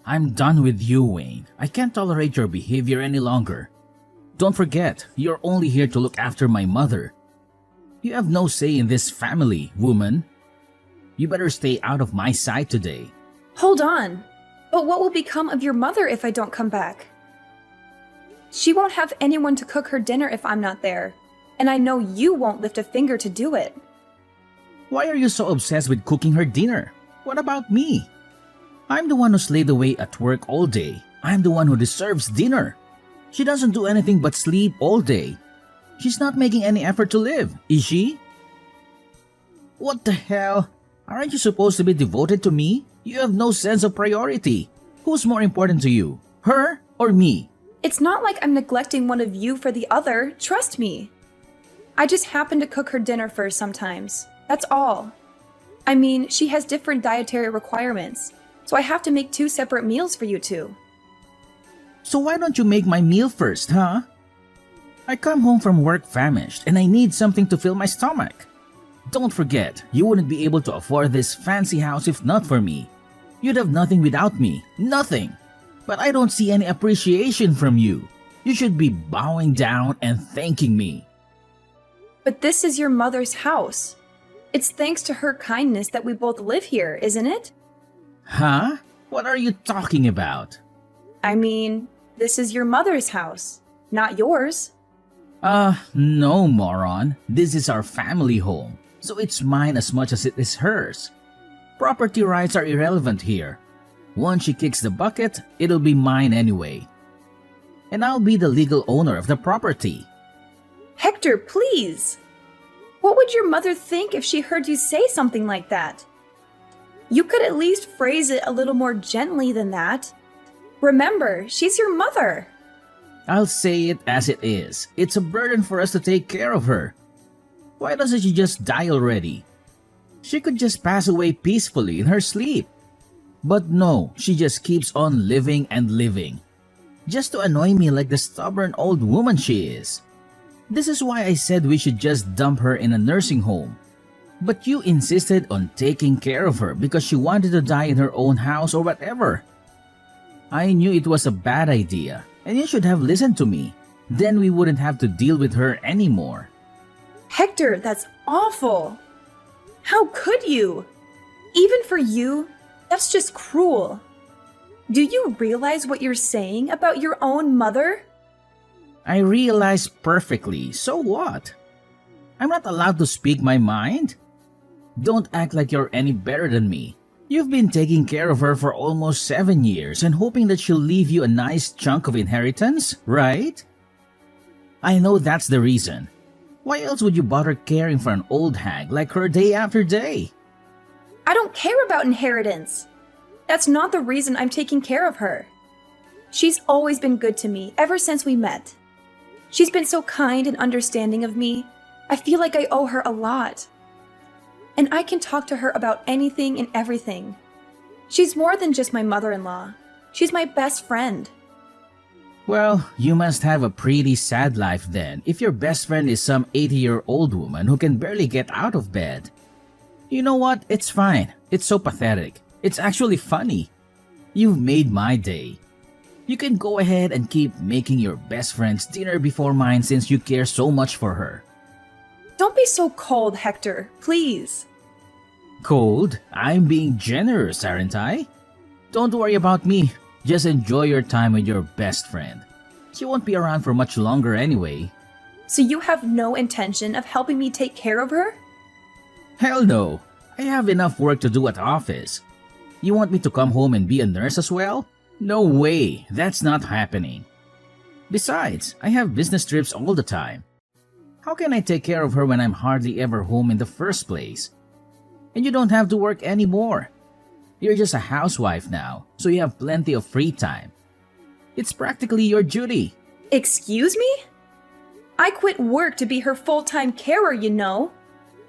I'm done with you, Wayne. I can't tolerate your behavior any longer. Don't forget, you're only here to look after my mother. You have no say in this family, woman. You better stay out of my sight today. Hold on. But what will become of your mother if I don't come back? She won't have anyone to cook her dinner if I'm not there. And I know you won't lift a finger to do it. Why are you so obsessed with cooking her dinner? What about me? I'm the one who slaved away at work all day. I'm the one who deserves dinner. She doesn't do anything but sleep all day. She's not making any effort to live, is she? What the hell? Aren't you supposed to be devoted to me? You have no sense of priority. Who's more important to you, her or me? It's not like I'm neglecting one of you for the other, trust me. I just happen to cook her dinner first sometimes. That's all. I mean, she has different dietary requirements, so I have to make 2 separate meals for you two. So why don't you make my meal first, huh? I come home from work famished and I need something to fill my stomach. Don't forget, you wouldn't be able to afford this fancy house if not for me. You'd have nothing without me, nothing. But I don't see any appreciation from you. You should be bowing down and thanking me. But this is your mother's house. It's thanks to her kindness that we both live here, isn't it? Huh? What are you talking about? I mean, this is your mother's house, not yours. No, moron. This is our family home, so it's mine as much as it is hers. Property rights are irrelevant here. Once she kicks the bucket, it'll be mine anyway. And I'll be the legal owner of the property. Hector, please! What would your mother think if she heard you say something like that? You could at least phrase it a little more gently than that. Remember, she's your mother. I'll say it as it is. It's a burden for us to take care of her. Why doesn't she just die already? She could just pass away peacefully in her sleep. But no, she just keeps on living and living. Just to annoy me like the stubborn old woman she is. This is why I said we should just dump her in a nursing home. But you insisted on taking care of her because she wanted to die in her own house or whatever. I knew it was a bad idea, and you should have listened to me. Then we wouldn't have to deal with her anymore. Hector, that's awful. How could you? Even for you, that's just cruel. Do you realize what you're saying about your own mother? I realize perfectly, so what? I'm not allowed to speak my mind? Don't act like you're any better than me. You've been taking care of her for almost 7 years and hoping that she'll leave you a nice chunk of inheritance, right? I know that's the reason. Why else would you bother caring for an old hag like her day after day? I don't care about inheritance. That's not the reason I'm taking care of her. She's always been good to me ever since we met. She's been so kind and understanding of me. I feel like I owe her a lot. And I can talk to her about anything and everything. She's more than just my mother-in-law. She's my best friend. Well, you must have a pretty sad life then if your best friend is some 80-year-old woman who can barely get out of bed. You know what? It's fine. It's so pathetic. It's actually funny. You've made my day. You can go ahead and keep making your best friend's dinner before mine since you care so much for her. Don't be so cold, Hector, please. Cold? I'm being generous, aren't I? Don't worry about me. Just enjoy your time with your best friend. She won't be around for much longer anyway. So you have no intention of helping me take care of her? Hell no. I have enough work to do at office. You want me to come home and be a nurse as well? No way. That's not happening. Besides, I have business trips all the time. How can I take care of her when I'm hardly ever home in the first place? And you don't have to work anymore. You're just a housewife now, so you have plenty of free time. It's practically your duty. Excuse me? I quit work to be her full-time carer, you know.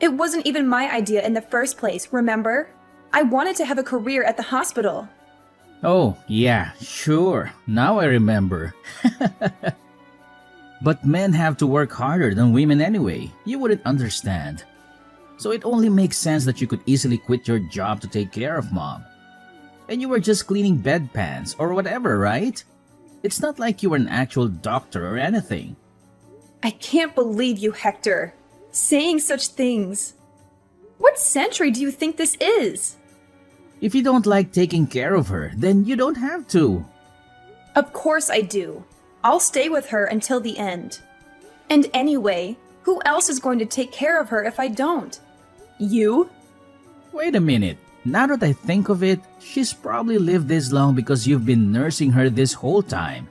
It wasn't even my idea in the first place, remember? I wanted to have a career at the hospital. Oh, yeah, sure. Now I remember. But men have to work harder than women anyway. You wouldn't understand. So it only makes sense that you could easily quit your job to take care of mom. And you were just cleaning bedpans or whatever, right? It's not like you were an actual doctor or anything. I can't believe you, Hector. Saying such things. What century do you think this is? If you don't like taking care of her, then you don't have to. Of course I do. I'll stay with her until the end. And anyway, who else is going to take care of her if I don't? You? Wait a minute. Now that I think of it, she's probably lived this long because you've been nursing her this whole time.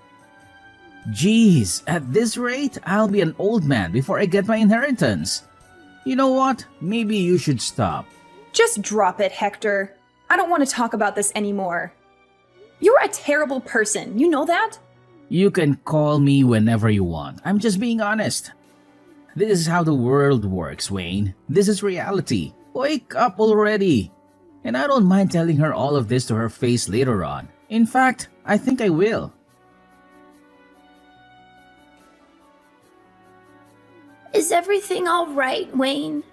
Geez, at this rate, I'll be an old man before I get my inheritance. You know what? Maybe you should stop. Just drop it, Hector. I don't want to talk about this anymore. You're a terrible person, you know that? You can call me whenever you want. I'm just being honest. This is how the world works, Wayne. This is reality. Wake up already. And I don't mind telling her all of this to her face later on. In fact, I think I will. Is everything all right, Wayne?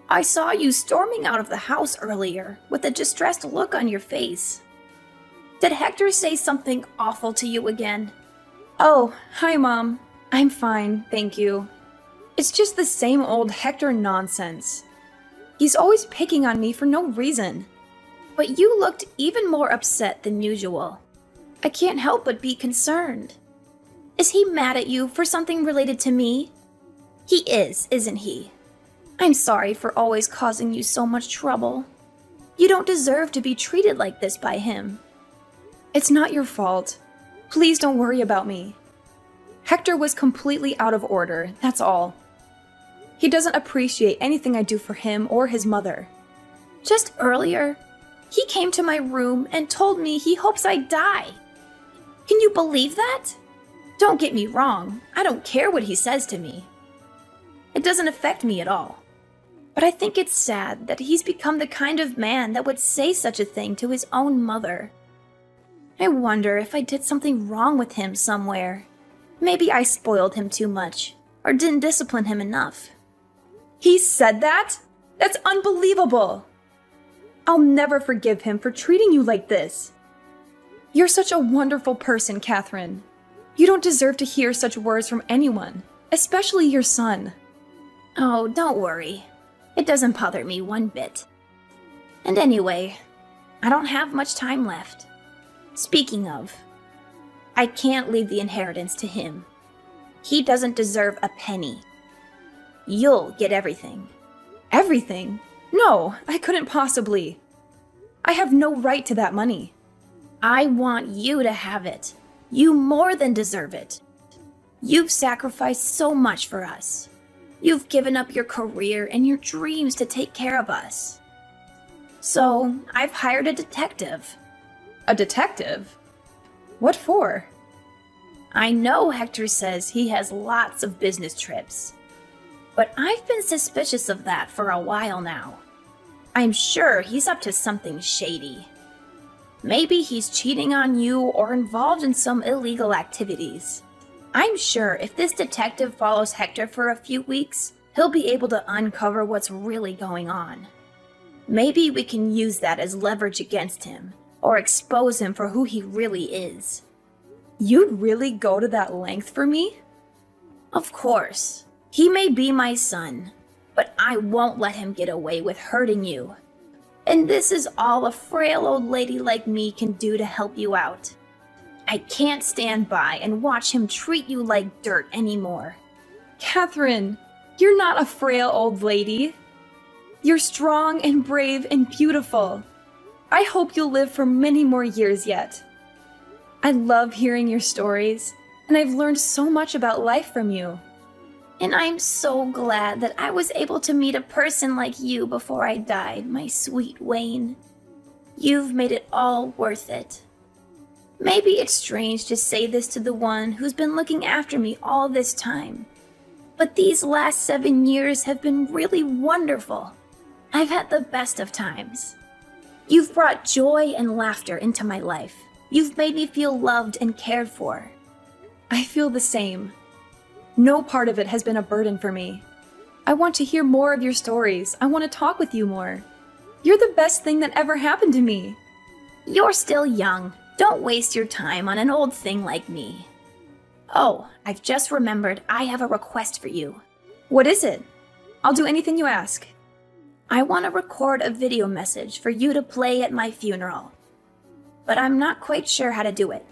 I saw you storming out of the house earlier with a distressed look on your face. Did Hector say something awful to you again? Oh, hi, Mom. I'm fine, thank you. It's just the same old Hector nonsense. He's always picking on me for no reason. But you looked even more upset than usual. I can't help but be concerned. Is he mad at you for something related to me? He is, isn't he? I'm sorry for always causing you so much trouble. You don't deserve to be treated like this by him. It's not your fault. Please don't worry about me. Hector was completely out of order, that's all. He doesn't appreciate anything I do for him or his mother. Just earlier, he came to my room and told me he hopes I die. Can you believe that? Don't get me wrong, I don't care what he says to me. It doesn't affect me at all. But I think it's sad that he's become the kind of man that would say such a thing to his own mother. I wonder if I did something wrong with him somewhere. Maybe I spoiled him too much, or didn't discipline him enough. He said that? That's unbelievable! I'll never forgive him for treating you like this. You're such a wonderful person, Catherine. You don't deserve to hear such words from anyone, especially your son. Oh, don't worry. It doesn't bother me one bit. And anyway, I don't have much time left. Speaking of, I can't leave the inheritance to him. He doesn't deserve a penny. You'll get everything. Everything? No, I couldn't possibly. I have no right to that money. I want you to have it. You more than deserve it. You've sacrificed so much for us. You've given up your career and your dreams to take care of us. So, I've hired a detective. A detective? What for? I know Hector says he has lots of business trips, but I've been suspicious of that for a while now. I'm sure he's up to something shady. Maybe he's cheating on you or involved in some illegal activities. I'm sure if this detective follows Hector for a few weeks, he'll be able to uncover what's really going on. Maybe we can use that as leverage against him, or expose him for who he really is. You'd really go to that length for me? Of course. He may be my son, but I won't let him get away with hurting you. And this is all a frail old lady like me can do to help you out. I can't stand by and watch him treat you like dirt anymore. Catherine, you're not a frail old lady. You're strong and brave and beautiful. I hope you'll live for many more years yet. I love hearing your stories, and I've learned so much about life from you. And I'm so glad that I was able to meet a person like you before I died, my sweet Wayne. You've made it all worth it. Maybe it's strange to say this to the one who's been looking after me all this time, but these last 7 years have been really wonderful. I've had the best of times. You've brought joy and laughter into my life. You've made me feel loved and cared for. I feel the same. No part of it has been a burden for me. I want to hear more of your stories. I want to talk with you more. You're the best thing that ever happened to me. You're still young. Don't waste your time on an old thing like me. Oh, I've just remembered I have a request for you. What is it? I'll do anything you ask. I want to record a video message for you to play at my funeral. But I'm not quite sure how to do it.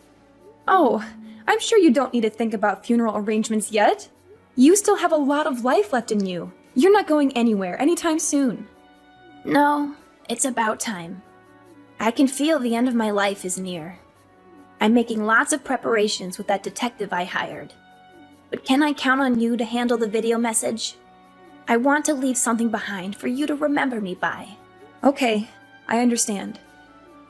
Oh, I'm sure you don't need to think about funeral arrangements yet. You still have a lot of life left in you. You're not going anywhere anytime soon. No, it's about time. I can feel the end of my life is near. I'm making lots of preparations with that detective I hired. But can I count on you to handle the video message? I want to leave something behind for you to remember me by. Okay, I understand.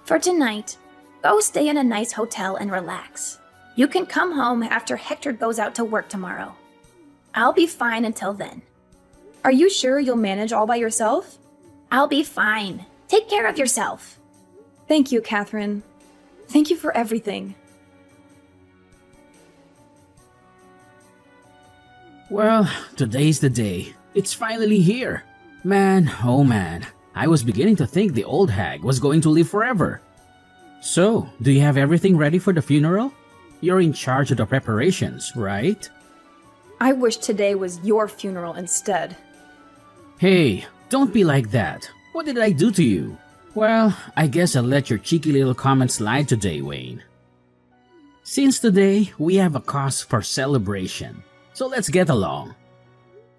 For tonight, go stay in a nice hotel and relax. You can come home after Hector goes out to work tomorrow. I'll be fine until then. Are you sure you'll manage all by yourself? I'll be fine. Take care of yourself. Thank you, Catherine. Thank you for everything. Well, today's the day. It's finally here. Man, oh man, I was beginning to think the old hag was going to live forever. So, do you have everything ready for the funeral? You're in charge of the preparations, right? I wish today was your funeral instead. Hey, don't be like that. What did I do to you? Well, I guess I'll let your cheeky little comment slide today, Wayne. Since today, we have a cause for celebration, so let's get along.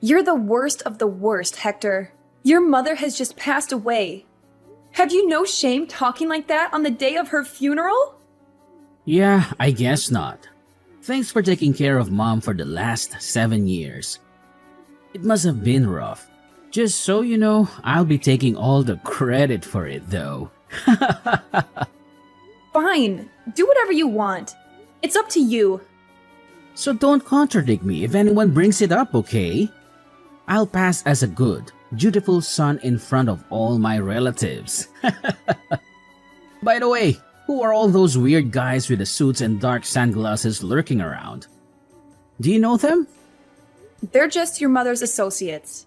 You're the worst of the worst, Hector. Your mother has just passed away. Have you no shame talking like that on the day of her funeral? Yeah, I guess not. Thanks for taking care of Mom for the last 7 years. It must have been rough. Just so you know, I'll be taking all the credit for it though. Fine, do whatever you want. It's up to you. So don't contradict me if anyone brings it up, okay? I'll pass as a good, dutiful son in front of all my relatives. By the way, who are all those weird guys with the suits and dark sunglasses lurking around? Do you know them? They're just your mother's associates.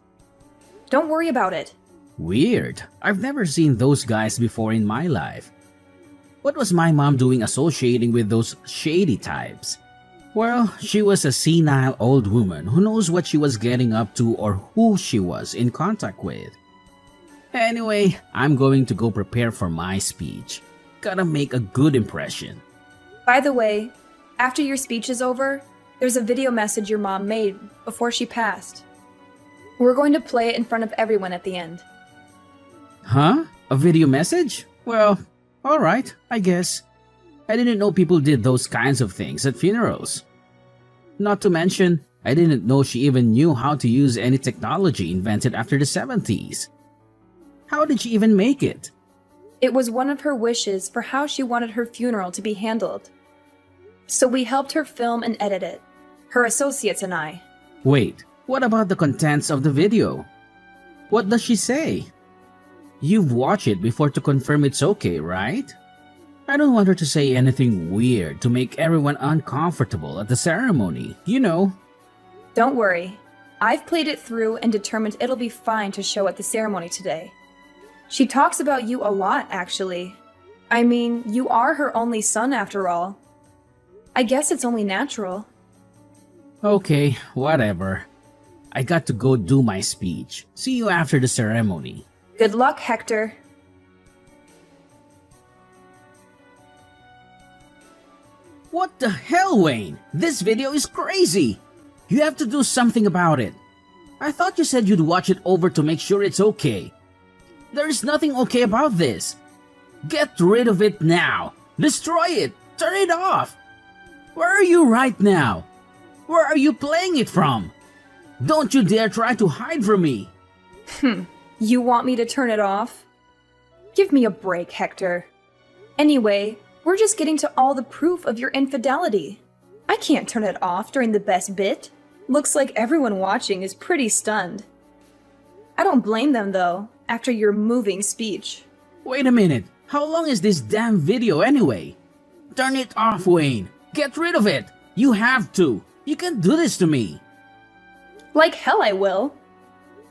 Don't worry about it. Weird. I've never seen those guys before in my life. What was my mom doing associating with those shady types? Well, she was a senile old woman who knows what she was getting up to or who she was in contact with. Anyway, I'm going to go prepare for my speech. Gotta make a good impression. By the way, after your speech is over, there's a video message your mom made before she passed. We're going to play it in front of everyone at the end. Huh? A video message? Well, alright, I guess. I didn't know people did those kinds of things at funerals. Not to mention, I didn't know she even knew how to use any technology invented after the 70s. How did she even make it? It was one of her wishes for how she wanted her funeral to be handled. So we helped her film and edit it, her associates and I. Wait, what about the contents of the video? What does she say? You've watched it before to confirm it's okay, right? I don't want her to say anything weird to make everyone uncomfortable at the ceremony, you know. Don't worry. I've played it through and determined it'll be fine to show at the ceremony today. She talks about you a lot, actually. I mean, you are her only son after all. I guess it's only natural. Okay, whatever. I got to go do my speech. See you after the ceremony. Good luck, Hector. What the hell, Wayne? This video is crazy! You have to do something about it. I thought you said you'd watch it over to make sure it's okay. There is nothing okay about this. Get rid of it now. Destroy it. Turn it off. Where are you right now? Where are you playing it from? Don't you dare try to hide from me. You want me to turn it off? Give me a break, Hector. Anyway, we're just getting to all the proof of your infidelity. I can't turn it off during the best bit. Looks like everyone watching is pretty stunned. I don't blame them, though, after your moving speech. Wait a minute. How long is this damn video anyway? Turn it off, Wayne. Get rid of it. You have to. You can't do this to me. Like hell I will.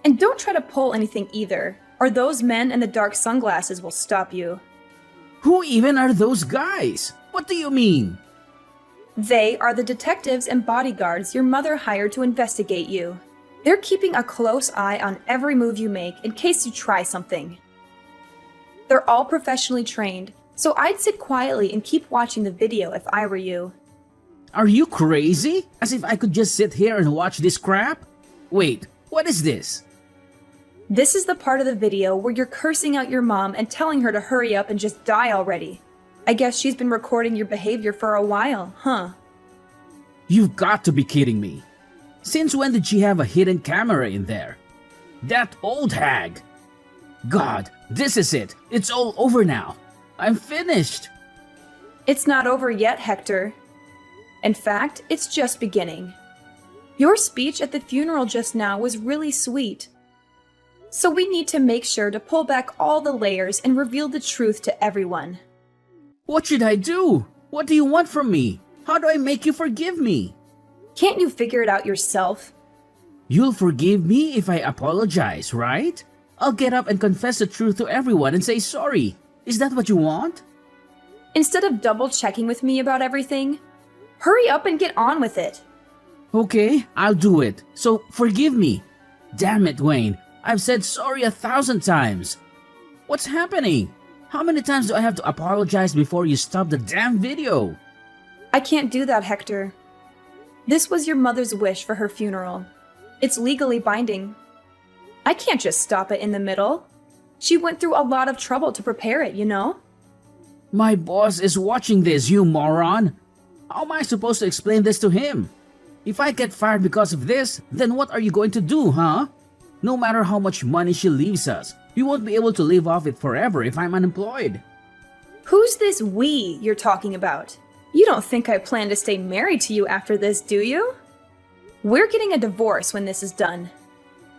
And don't try to pull anything either, or those men in the dark sunglasses will stop you. Who even are those guys? What do you mean? They are the detectives and bodyguards your mother hired to investigate you. They're keeping a close eye on every move you make in case you try something. They're all professionally trained, so I'd sit quietly and keep watching the video if I were you. Are you crazy? As if I could just sit here and watch this crap? Wait, what is this? This is the part of the video where you're cursing out your mom and telling her to hurry up and just die already. I guess she's been recording your behavior for a while, huh? You've got to be kidding me. Since when did she have a hidden camera in there? That old hag! God, this is it. It's all over now. I'm finished. It's not over yet, Hector. In fact, it's just beginning. Your speech at the funeral just now was really sweet. So we need to make sure to pull back all the layers and reveal the truth to everyone. What should I do? What do you want from me? How do I make you forgive me? Can't you figure it out yourself? You'll forgive me if I apologize, right? I'll get up and confess the truth to everyone and say sorry. Is that what you want? Instead of double checking with me about everything, hurry up and get on with it. Okay, I'll do it. So forgive me. Damn it, Wayne. I've said sorry 1,000 times. What's happening? How many times do I have to apologize before you stop the damn video? I can't do that, Hector. This was your mother's wish for her funeral. It's legally binding. I can't just stop it in the middle. She went through a lot of trouble to prepare it, you know? My boss is watching this, you moron. How am I supposed to explain this to him? If I get fired because of this, then what are you going to do, huh? No matter how much money she leaves us, we won't be able to live off it forever if I'm unemployed. Who's this we you're talking about? You don't think I plan to stay married to you after this, do you? We're getting a divorce when this is done.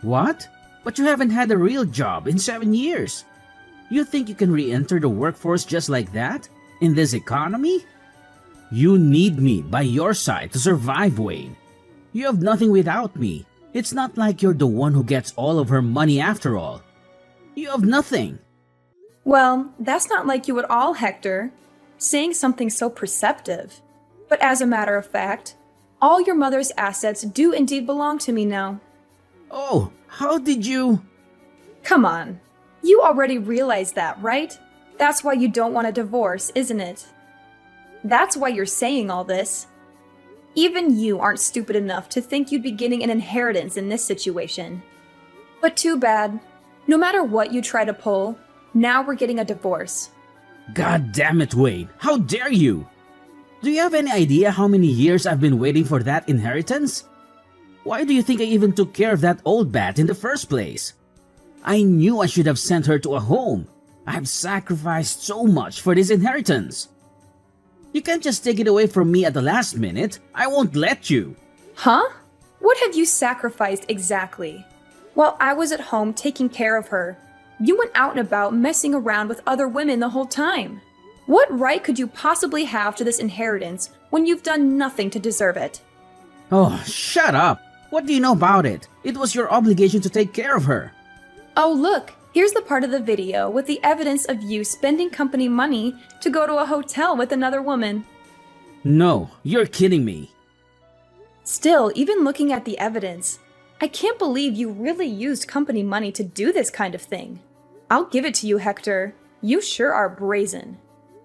What? But you haven't had a real job in 7 years. You think you can re-enter the workforce just like that? In this economy? You need me by your side to survive, Wayne. You have nothing without me. It's not like you're the one who gets all of her money after all. You have nothing. Well, that's not like you at all, Hector. Saying something so perceptive. But as a matter of fact, all your mother's assets do indeed belong to me now. Oh, how did you... Come on. You already realize that, right? That's why you don't want a divorce, isn't it? That's why you're saying all this. Even you aren't stupid enough to think you'd be getting an inheritance in this situation. But too bad. No matter what you try to pull, now we're getting a divorce. God damn it, Wayne. How dare you? Do you have any idea how many years I've been waiting for that inheritance? Why do you think I even took care of that old bat in the first place? I knew I should have sent her to a home. I've sacrificed so much for this inheritance. You can't just take it away from me at the last minute. I won't let you. Huh? What have you sacrificed exactly? While I was at home taking care of her, you went out and about messing around with other women the whole time. What right could you possibly have to this inheritance when you've done nothing to deserve it? Oh, shut up. What do you know about it? It was your obligation to take care of her. Oh, look, here's the part of the video with the evidence of you spending company money to go to a hotel with another woman. No, you're kidding me. Still, even looking at the evidence, I can't believe you really used company money to do this kind of thing. I'll give it to you, Hector. You sure are brazen.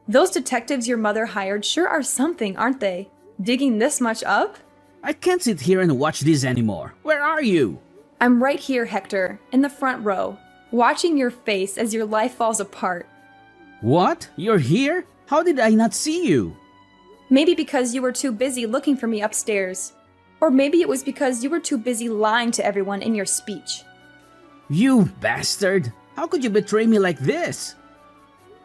Those detectives your mother hired sure are something, aren't they? Digging this much up? I can't sit here and watch this anymore. Where are you? I'm right here, Hector, in the front row, watching your face as your life falls apart. What? You're here? How did I not see you? Maybe because you were too busy looking for me upstairs. Or maybe it was because you were too busy lying to everyone in your speech. You bastard! How could you betray me like this?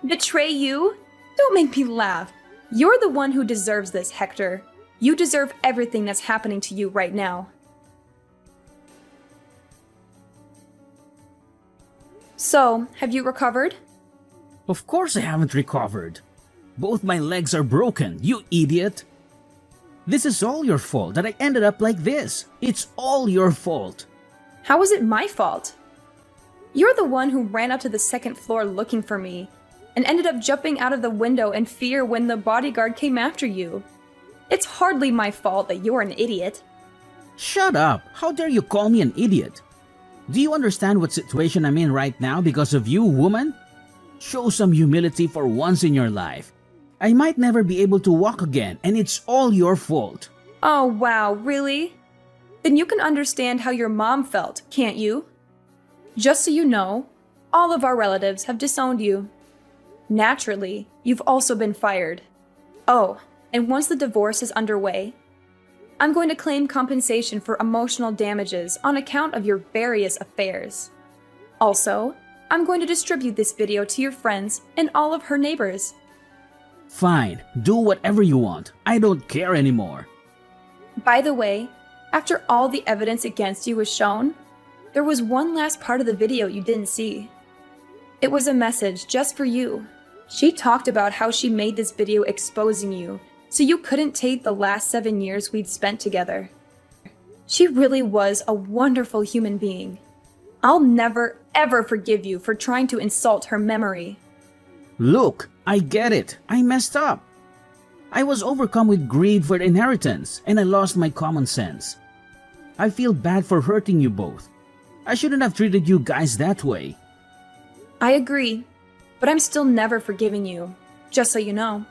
Betray you? Don't make me laugh. You're the one who deserves this, Hector. You deserve everything that's happening to you right now. So, have you recovered? Of course I haven't recovered. Both my legs are broken, you idiot. This is all your fault that I ended up like this. It's all your fault. How is it my fault? You're the one who ran up to the second floor looking for me, and ended up jumping out of the window in fear when the bodyguard came after you. It's hardly my fault that you're an idiot. Shut up! How dare you call me an idiot? Do you understand what situation I'm in right now because of you, woman? Show some humility for once in your life. I might never be able to walk again, and it's all your fault. Oh wow, really? Then you can understand how your mom felt, can't you? Just so you know, all of our relatives have disowned you. Naturally, you've also been fired. Oh, and once the divorce is underway, I'm going to claim compensation for emotional damages on account of your various affairs. Also, I'm going to distribute this video to your friends and all of her neighbors. Fine, do whatever you want. I don't care anymore. By the way, after all the evidence against you was shown, there was one last part of the video you didn't see. It was a message just for you. She talked about how she made this video exposing you, so you couldn't take the last 7 years we'd spent together. She really was a wonderful human being. I'll never, ever forgive you for trying to insult her memory. Look, I get it. I messed up. I was overcome with greed for the inheritance, and I lost my common sense. I feel bad for hurting you both. I shouldn't have treated you guys that way. I agree, but I'm still never forgiving you, just so you know.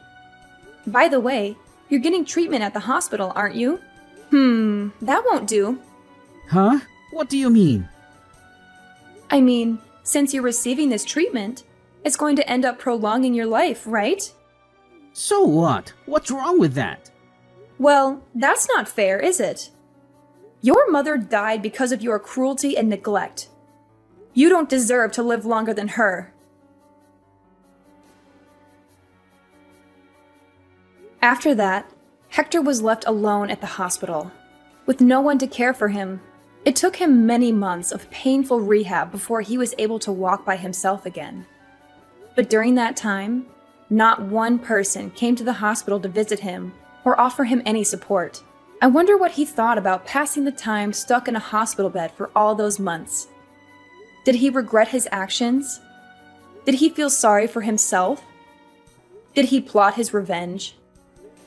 By the way, you're getting treatment at the hospital, aren't you? That won't do. Huh? What do you mean? I mean, since you're receiving this treatment, it's going to end up prolonging your life, right? So what? What's wrong with that? Well, that's not fair, is it? Your mother died because of your cruelty and neglect. You don't deserve to live longer than her. After that, Hector was left alone at the hospital, with no one to care for him. It took him many months of painful rehab before he was able to walk by himself again. But during that time, not one person came to the hospital to visit him or offer him any support. I wonder what he thought about passing the time stuck in a hospital bed for all those months. Did he regret his actions? Did he feel sorry for himself? Did he plot his revenge?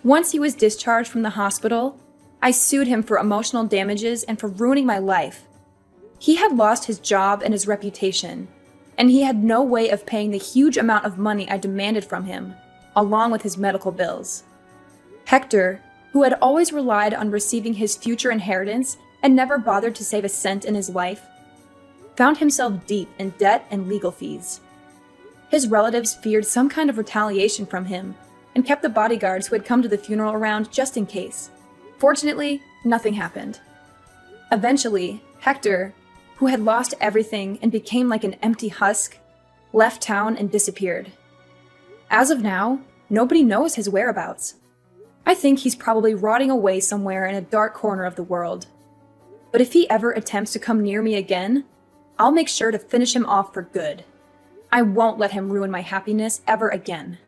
Once he was discharged from the hospital, I sued him for emotional damages and for ruining my life. He had lost his job and his reputation, and he had no way of paying the huge amount of money I demanded from him, along with his medical bills. Hector, who had always relied on receiving his future inheritance and never bothered to save a cent in his life, found himself deep in debt and legal fees. His relatives feared some kind of retaliation from him and kept the bodyguards who had come to the funeral around just in case. Fortunately, nothing happened. Eventually, Hector, who had lost everything and became like an empty husk, left town and disappeared. As of now, nobody knows his whereabouts. I think he's probably rotting away somewhere in a dark corner of the world. But if he ever attempts to come near me again, I'll make sure to finish him off for good. I won't let him ruin my happiness ever again.